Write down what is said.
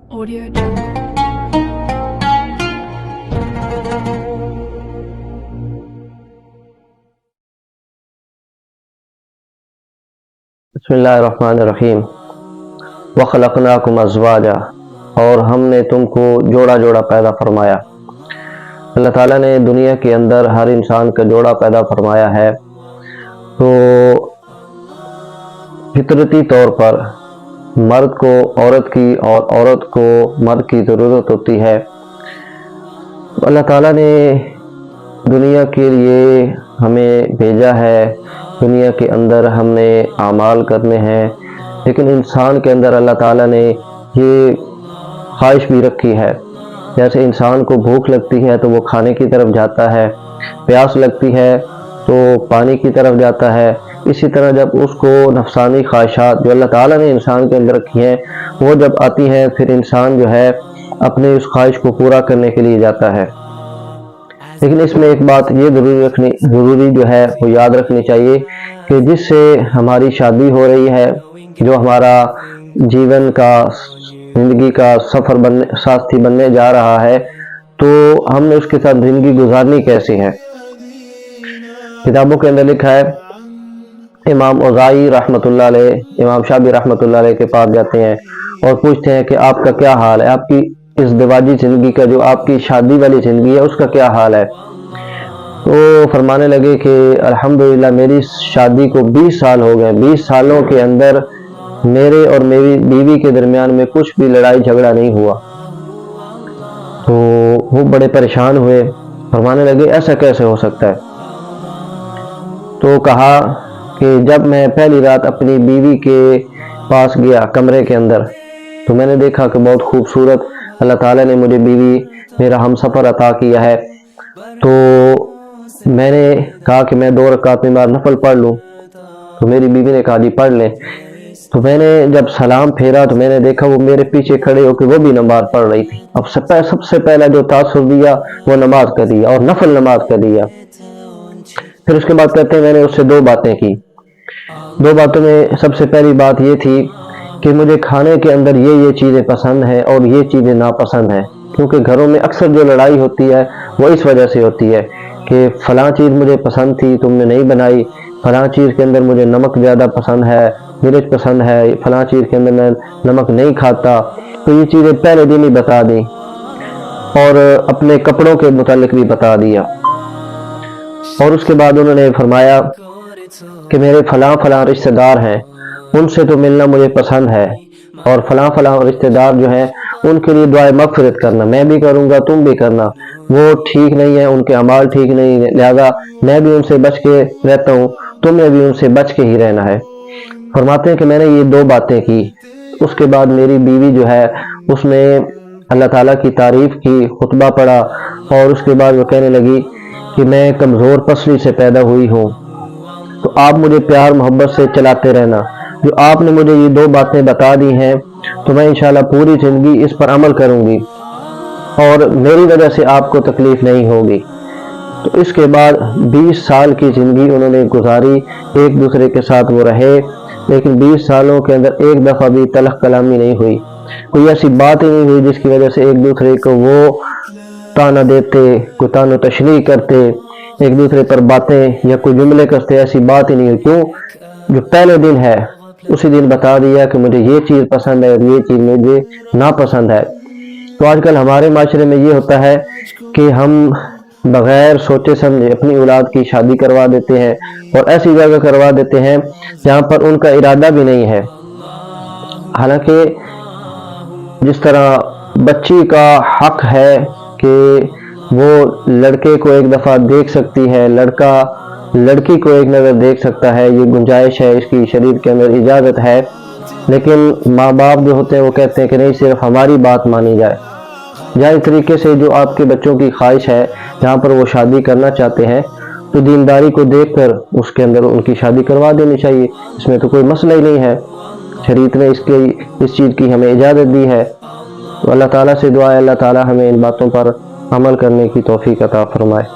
Audio Jungle. बिस्मिल्लाहिर्रहमानिर्रहीम। वख़लक़नाकुम अज़वाजा, और हमने तुमको जोड़ा जोड़ा पैदा फरमाया। अल्लाह ताला ने दुनिया के अंदर हर इंसान का जोड़ा पैदा फरमाया है। तो फितरती तौर पर मर्द को औरत की और औरत को मर्द की ज़रूरत होती है। अल्लाह ताला ने दुनिया के लिए हमें भेजा है, दुनिया के अंदर हमने आमाल करने हैं, लेकिन इंसान के अंदर अल्लाह ताला ने ये ख्वाहिश भी रखी है। जैसे इंसान को भूख लगती है तो वो खाने की तरफ जाता है, प्यास लगती है तो पानी की तरफ जाता है। इसी तरह जब उसको नफसानी ख्वाहिशात जो अल्लाह ताला ने इंसान के अंदर रखी हैं वो जब आती हैं, फिर इंसान जो है अपने उस ख्वाहिश को पूरा करने के लिए जाता है। लेकिन इसमें एक बात ये ज़रूरी जो है वो याद रखनी चाहिए कि जिससे हमारी शादी हो रही है, जो हमारा जीवन का ज़िंदगी का सफ़र साथी बनने जा रहा है, तो हमने उसके साथ ज़िंदगी गुजारनी कैसी है। किताबों के अंदर लिखा है, इमाम औज़ाई रहमतुल्लाह अलैह, इमाम शाबी रहमतुल्लाह अलैह के पास जाते हैं और पूछते हैं कि आपका क्या हाल है, आपकी इस दिवाजी ज़िंदगी का, जो आपकी शादी वाली ज़िंदगी है, उसका क्या हाल है। तो फरमाने लगे कि अल्हम्दुलिल्लाह मेरी शादी को 20 साल हो गए, 20 सालों के अंदर मेरे और मेरी बीवी के दरमियान में कुछ भी लड़ाई झगड़ा नहीं हुआ। तो वो बड़े परेशान हुए, फरमाने लगे ऐसा कैसे हो सकता है। तो कहा कि जब मैं पहली रात अपनी बीवी के पास गया कमरे के अंदर, तो मैंने देखा कि बहुत खूबसूरत अल्लाह ताला ने मुझे बीवी, मेरा हमसफ़र अता किया है। तो मैंने कहा कि मैं 2 रकात नमाज़ नफल पढ़ लूँ, तो मेरी बीवी ने कहा जी पढ़ लें। तो मैंने जब सलाम फेरा तो मैंने देखा वो मेरे पीछे खड़े होकर वो भी नमाज पढ़ रही थी। अब सबसे पहला जो तासुर दिया वो नमाज का दिया, और नफल नमाज का दिया। फिर उसके बाद कहते हैं मैंने उससे 2 बातें की। 2 बातों में सबसे पहली बात ये थी कि मुझे खाने के अंदर ये चीज़ें पसंद हैं और ये चीज़ें नापसंद हैं, क्योंकि घरों में अक्सर जो लड़ाई होती है वो इस वजह से होती है कि फ़लाँ चीज़ मुझे पसंद थी तुमने नहीं बनाई, फ़लाँ चीज़ के अंदर मुझे नमक ज़्यादा पसंद है, मिर्च पसंद है, फ़लाँ चीज़ के अंदर मैं नमक नहीं खाता। तो ये चीज़ें पहले दिन ही बता दी, और अपने कपड़ों के मुतालिक भी बता दिया। और उसके बाद उन्होंने फरमाया कि मेरे फ़लाँ रिश्तेदार हैं, उनसे तो मिलना मुझे पसंद है, और फ़लाँ रिश्तेदार जो हैं उनके लिए दुआए मग़फ़िरत करना, मैं भी करूँगा तुम भी करना, वो ठीक नहीं है, उनके अमाल ठीक नहीं है, लिहाजा मैं भी उनसे बच के रहता हूँ, तुमने भी उनसे बच के ही रहना है। फरमाते हैं कि मैंने ये 2 बातें की। उसके बाद मेरी बीवी जो है उसने अल्लाह ताला की तारीफ़ की, खुतबा पढ़ा, और उसके बाद वो कहने लगी कि मैं कमज़ोर पसली से पैदा हुई हूँ, तो आप मुझे प्यार मोहब्बत से चलाते रहना। जो आपने मुझे ये 2 बातें बता दी हैं तो मैं इंशाल्लाह पूरी ज़िंदगी इस पर अमल करूँगी और मेरी वजह से आपको तकलीफ़ नहीं होगी। तो इसके बाद 20 साल की ज़िंदगी उन्होंने गुजारी, एक दूसरे के साथ वो रहे, लेकिन 20 सालों के अंदर एक दफ़ा भी तलख़ कलामी नहीं हुई, कोई ऐसी बात ही नहीं हुई जिसकी वजह से एक दूसरे को वो ताना देते, कोई तानो तशरीह करते, एक दूसरे पर बातें या कोई जुमले करते, ऐसी बात ही नहीं हुई। क्यों? जो पहले दिन है उसी दिन बता दिया कि मुझे ये चीज़ पसंद है और ये चीज़ मुझे नापसंद है। तो आजकल हमारे माशरे में ये होता है कि हम बग़ैर सोचे समझे अपनी औलाद की शादी करवा देते हैं, और ऐसी जगह करवा देते हैं जहाँ पर उनका इरादा भी नहीं है। हालांकि जिस तरह बच्ची का हक है कि वो लड़के को एक दफ़ा देख सकती है, लड़का लड़की को एक नज़र देख सकता है, ये गुंजाइश है, इसकी शरीर के अंदर इजाज़त है, लेकिन माँ बाप जो होते हैं वो कहते हैं कि नहीं, सिर्फ हमारी बात मानी जाए। जायज़ तरीके से जो आपके बच्चों की ख्वाहिश है, जहाँ पर वो शादी करना चाहते हैं, तो दीनदारी को देखकर उसके अंदर उनकी शादी करवा देनी चाहिए, इसमें तो कोई मसला ही नहीं है। शरीयत ने इस चीज़ की हमें इजाज़त दी है। तो अल्लाह ताला से दुआ है, अल्लाह ताला हमें इन बातों पर अमल करने की तौफीक अता फरमाए।